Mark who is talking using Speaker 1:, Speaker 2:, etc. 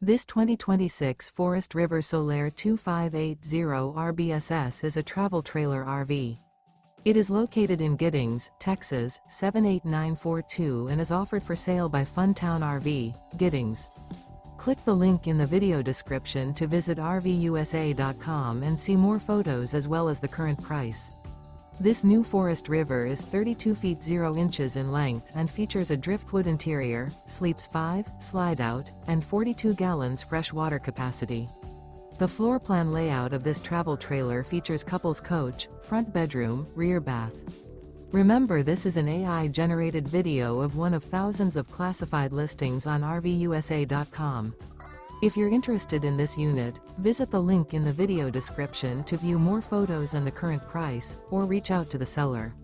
Speaker 1: This 2026 Forest River Solaire 2580 RBSS is a travel trailer RV. It is located in Giddings, Texas, 78942 and is offered for sale by Funtown RV, Giddings. Click the link in the video description to visit RVUSA.com and see more photos as well as the current price. This new Forest River is 32 feet 0 inches in length and features a driftwood interior, sleeps 5, slide-out, and 42 gallons fresh water capacity. The floor plan layout of this travel trailer features couples coach, front bedroom, rear bath. Remember, this is an AI-generated video of one of thousands of classified listings on RVUSA.com. If you're interested in this unit, visit the link in the video description to view more photos and the current price, or reach out to the seller.